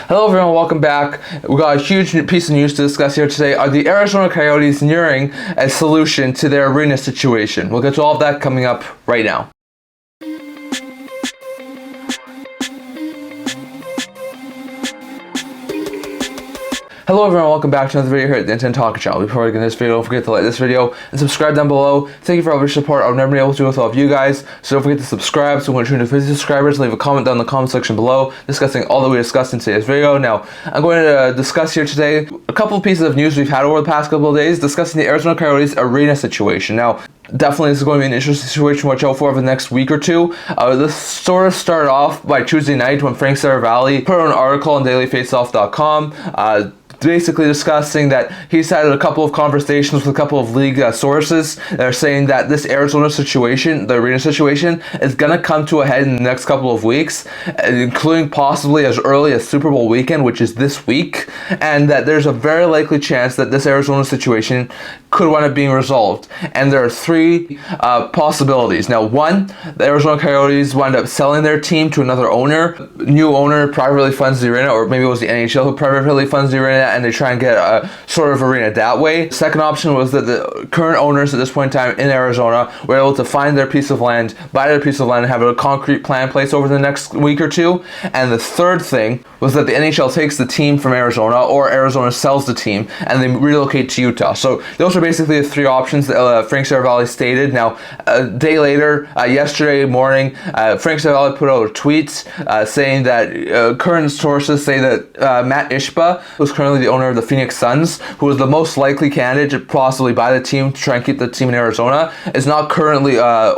Hello everyone, welcome back. We got a huge piece of news to discuss here today. Are the Arizona Coyotes nearing a solution to their arena situation? We'll get to all of that coming up right now. Hello everyone, welcome back to another video here at the Internet Talk channel. Before we get into this video, don't forget to like this video and subscribe down below. Thank you for all your support. I've never been able to do without you guys. So don't forget to subscribe. So when you're 50 subscribers, leave a comment down in the comment section below discussing all that we discussed in today's video. Now, I'm going to discuss here today a couple of pieces of news we've had over the past couple of days discussing the Arizona Coyotes arena situation. Now, definitely this is going to be an interesting situation to watch out for over the next week or two. This sort of started off by Tuesday night when Frank Saravalli put out an article on dailyfaceoff.com basically discussing that he's had a couple of conversations with a couple of league sources that are saying that this Arizona situation, the arena situation, is going to come to a head in the next couple of weeks, including possibly as early as Super Bowl weekend, which is this week, and that there's a very likely chance that this Arizona situation could wind up being resolved. And there are three possibilities. Now, one, the Arizona Coyotes wind up selling their team to another owner. New owner privately funds the arena, or maybe it was the NHL who privately funds the arena, and they try and get a sort of arena that way. Second option was that the current owners at this point in time in Arizona were able to find their piece of land, buy their piece of land, and have a concrete plan in place over the next week or two. And the third thing was that the NHL takes the team from Arizona, or Arizona sells the team, and they relocate to Utah. So those are basically the three options that Frank Saravalli stated. Now, a day later, yesterday morning, Frank Saravalli put out a tweet saying that current sources say that Matt Ishba, who's currently the owner of the Phoenix Suns, who was the most likely candidate to possibly buy the team to try and keep the team in Arizona, is not currently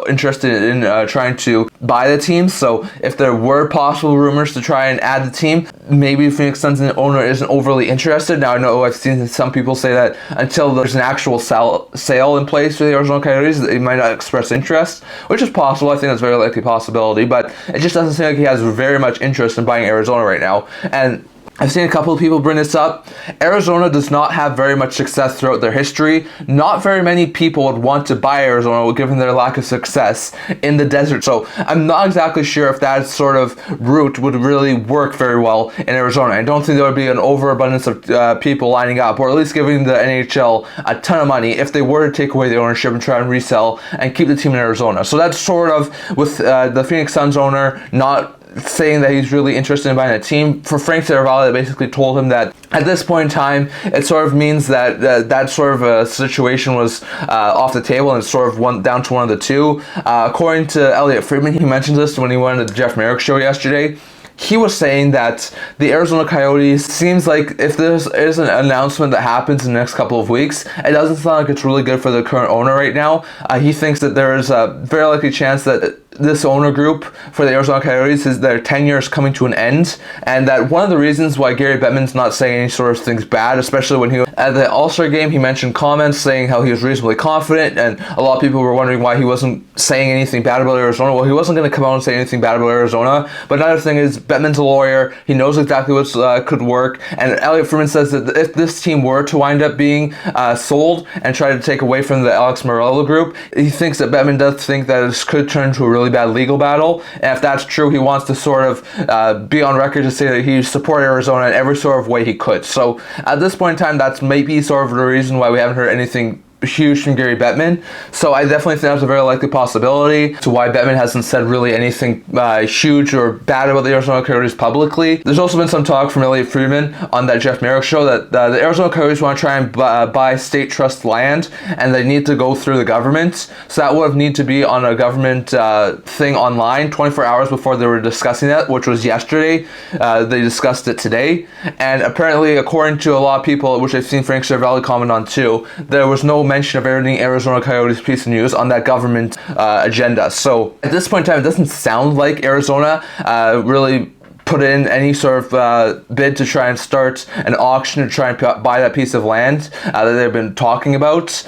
interested in trying to buy the team. So if there were possible rumors to try and add the team, maybe the Phoenix Suns owner isn't overly interested. Now, I know I've seen some people say that until there's an actual sale in place for the Arizona Coyotes, they might not express interest, which is possible. I think that's a very likely possibility, but it just doesn't seem like he has very much interest in buying Arizona right now. And I've seen a couple of people bring this up. Arizona does not have very much success throughout their history. Not very many people would want to buy Arizona given their lack of success in the desert. So I'm not exactly sure if that sort of route would really work very well in Arizona. I don't think there would be an overabundance of people lining up, or at least giving the NHL a ton of money if they were to take away the ownership and try and resell and keep the team in Arizona. So that's sort of with the Phoenix Suns owner not saying that he's really interested in buying a team. For Frank Saravalli, they basically told him that at this point in time, it sort of means that that sort of a situation was off the table, and it's sort of down to one of the two. According to Elliot Friedman, he mentioned this when he went on the Jeff Merrick show yesterday. He was saying that the Arizona Coyotes, seems like if there is an announcement that happens in the next couple of weeks, it doesn't sound like it's really good for the current owner right now. He thinks that there is a very likely chance that this owner group for the Arizona Coyotes is their tenure is coming to an end, and that one of the reasons why Gary Bettman's not saying any sort of things bad, especially when he at the All-Star game, he mentioned comments saying how he was reasonably confident, and a lot of people were wondering why he wasn't saying anything bad about Arizona. Well, he wasn't going to come out and say anything bad about Arizona, but another thing is Bettman's a lawyer. He knows exactly what could work, and Elliot Friedman says that if this team were to wind up being sold and try to take away from the Alex Morello group, he thinks that Bettman does think that this could turn into a really bad legal battle, and if that's true, he wants to sort of be on record to say that he supports Arizona in every sort of way he could. So at this point in time, that's maybe sort of the reason why we haven't heard anything huge from Gary Bettman. So I definitely think that's a very likely possibility to why Bettman hasn't said really anything huge or bad about the Arizona Coyotes publicly. There's also been some talk from Elliot Friedman on that Jeff Merrick show that the Arizona Coyotes want to try and buy state trust land, and they need to go through the government. So that would need to be on a government thing online 24 hours before they were discussing that, which was yesterday. They discussed it today, and apparently, according to a lot of people, which I've seen Frank Saravalli comment on too, there was no mention of any Arizona Coyotes piece of news on that government agenda. So at this point in time, it doesn't sound like Arizona really put in any sort of bid to try and start an auction to try and buy that piece of land that they've been talking about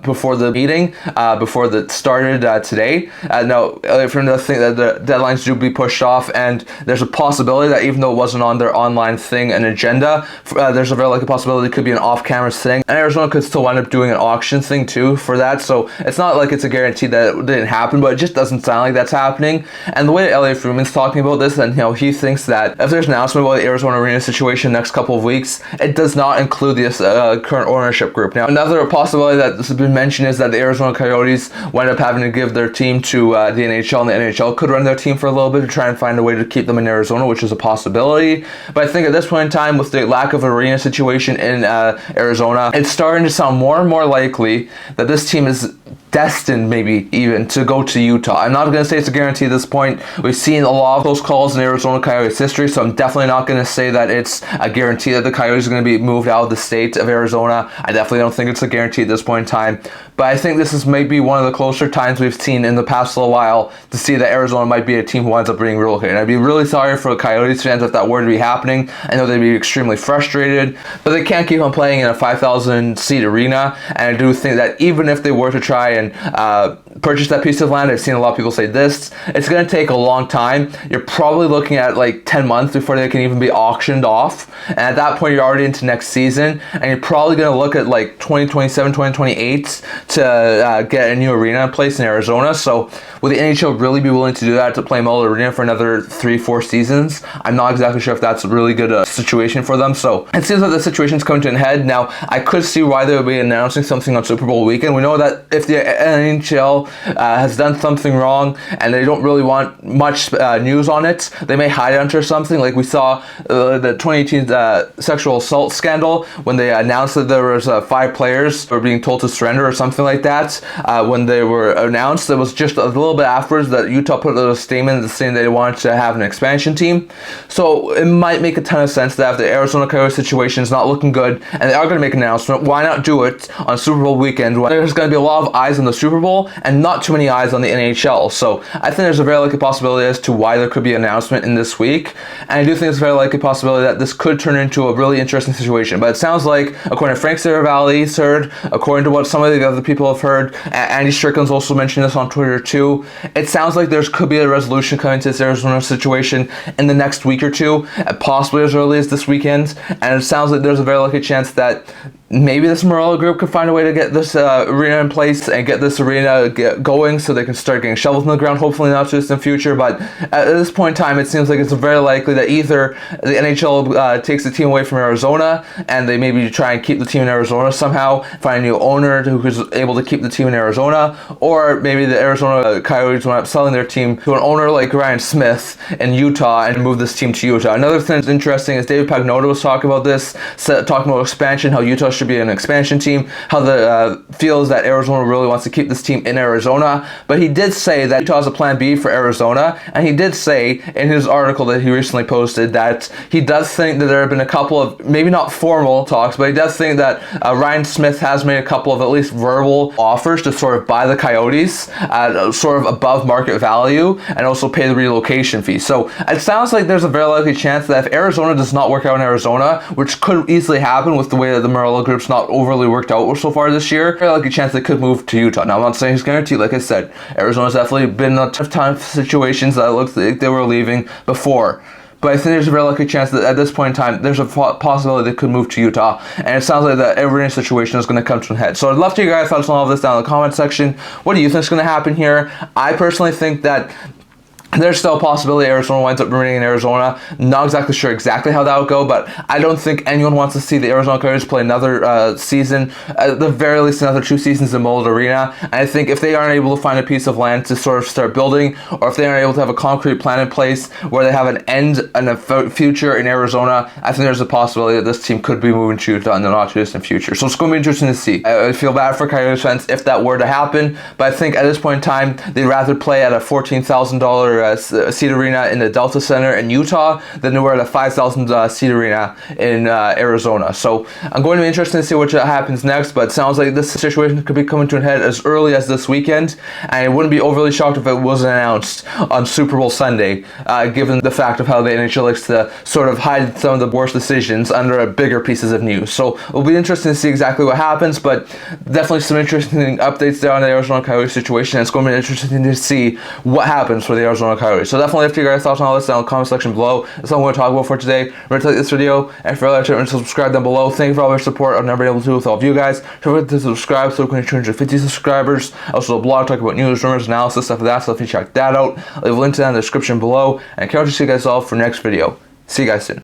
before the meeting, before that started today. Now, from the thing that the deadlines do be pushed off, and there's a possibility that even though it wasn't on their online thing and agenda, there's a very likely possibility it could be an off-camera thing, and Arizona could still wind up doing an auction thing too for that. So it's not like it's a guarantee that it didn't happen, but it just doesn't sound like that's happening. And the way that Elliot Friedman's talking about this, and he thinks thinks that if there's an announcement about the Arizona Arena situation next couple of weeks, it does not include the current ownership group. Now, another possibility that has been mentioned is that the Arizona Coyotes wind up having to give their team to the NHL, and the NHL could run their team for a little bit to try and find a way to keep them in Arizona, which is a possibility. But I think at this point in time, with the lack of an arena situation in Arizona, it's starting to sound more and more likely that this team is destined maybe even to go to Utah. I'm not going to say it's a guarantee at this point. We've seen a lot of close calls in Arizona Coyotes history, so I'm definitely not going to say that it's a guarantee that the Coyotes are going to be moved out of the state of Arizona. I definitely don't think it's a guarantee at this point in time, but I think this is maybe one of the closer times we've seen in the past little while to see that Arizona might be a team who winds up being relocated. I'd be really sorry for the Coyotes fans if that were to be happening. I know they'd be extremely frustrated, but they can't keep on playing in a 5,000 seat arena, and I do think that even if they were to try and purchase that piece of land, I've seen a lot of people say this, it's going to take a long time. You're probably looking at like 10 months before they can even be auctioned off, and at that point you're already into next season, and you're probably going to look at like 2027, 2028 to get a new arena in place in Arizona. So will the NHL really be willing to do that, to play Mullet Arena for another 3-4 seasons? I'm not exactly sure if that's a really good situation for them. So it seems like the situation's coming to an head. Now, I could see why they would be announcing something on Super Bowl weekend. We know that if the NHL has done something wrong and they don't really want much news on it, they may hide it under something. Like we saw the 2018 sexual assault scandal when they announced that there was 5 players who were being told to surrender or something like that. When they were announced, it was just a little bit afterwards that Utah put a statement saying they wanted to have an expansion team. So it might make a ton of sense that if the Arizona Coyotes situation is not looking good and they are going to make an announcement, why not do it on Super Bowl weekend when there's going to be a lot of eyes on the Super Bowl and not too many eyes on the NHL. So I think there's a very likely possibility as to why there could be an announcement in this week, and I do think it's a very likely possibility that this could turn into a really interesting situation. But it sounds like, according to Frank Seravalli's heard, according to what some of the other people have heard, Andy Strickland's also mentioned this on Twitter too, it sounds like there could be a resolution coming to this Arizona situation in the next week or two, possibly as early as this weekend, and it sounds like there's a very likely chance that maybe this Morello group could find a way to get this arena in place and get this arena going so they can start getting shovels in the ground, hopefully not just in the future. But at this point in time, it seems like it's very likely that either the NHL takes the team away from Arizona and they maybe try and keep the team in Arizona somehow, find a new owner who's able to keep the team in Arizona, or maybe the Arizona Coyotes wind up selling their team to an owner like Ryan Smith in Utah and move this team to Utah. Another thing that's interesting is David Pagnotta was talking about this, talking about expansion, how Utah should be an expansion team, how the feels that Arizona really wants to keep this team in Arizona. But he did say that Utah has a plan B for Arizona, and he did say in his article that he recently posted that he does think that there have been a couple of, maybe not formal talks, but he does think that Ryan Smith has made a couple of at least verbal offers to sort of buy the Coyotes at sort of above market value and also pay the relocation fee. So it sounds like there's a very likely chance that if Arizona does not work out in Arizona, which could easily happen with the way that the Morello group's not overly worked out so far this year, very likely chance they could move to Utah. Now, I'm not saying it's guaranteed. Like I said, Arizona's definitely been in a tough time situations that it looks like they were leaving before. But I think there's a very likely chance that at this point in time, there's a possibility they could move to Utah. And it sounds like the arena situation is going to come to a head. So I'd love to hear your guys' thoughts on all of this down in the comment section. What do you think is going to happen here? I personally think that there's still a possibility Arizona winds up remaining in Arizona. Not exactly sure exactly how that would go, but I don't think anyone wants to see the Arizona Coyotes play another season, at the very least another 2 seasons in Mullet Arena. And I think if they aren't able to find a piece of land to sort of start building, or if they aren't able to have a concrete plan in place where they have an end and a future in Arizona, I think there's a possibility that this team could be moving to Utah in the not too distant future. So it's going to be interesting to see. I feel bad for Coyotes fans if that were to happen, but I think at this point in time, they'd rather play at a $14,000 seat arena in the Delta Center in Utah than they were at a 5,000 seat arena in Arizona. So I'm going to be interested to see what happens next, but it sounds like this situation could be coming to an head as early as this weekend, and I wouldn't be overly shocked if it wasn't announced on Super Bowl Sunday, given the fact of how the NHL likes to sort of hide some of the worst decisions under bigger pieces of news. So it'll be interesting to see exactly what happens, but definitely some interesting updates there on the Arizona Coyotes situation. It's going to be interesting to see what happens for the Arizona Arizona Coyotes. So definitely leave your guys' thoughts on all this down in the comment section below. That's all I'm going to talk about for today. Remember to like this video, and if you're not to subscribe down below. Thank you for all your support. I've never been able to do with all of you guys. Don't forget to subscribe so we can reach 250 subscribers. Also, a blog talk about news, rumors, analysis, stuff like that. So if you check that out, I'll leave a link to that in the description below. And I can't wait to see you guys all for next video. See you guys soon.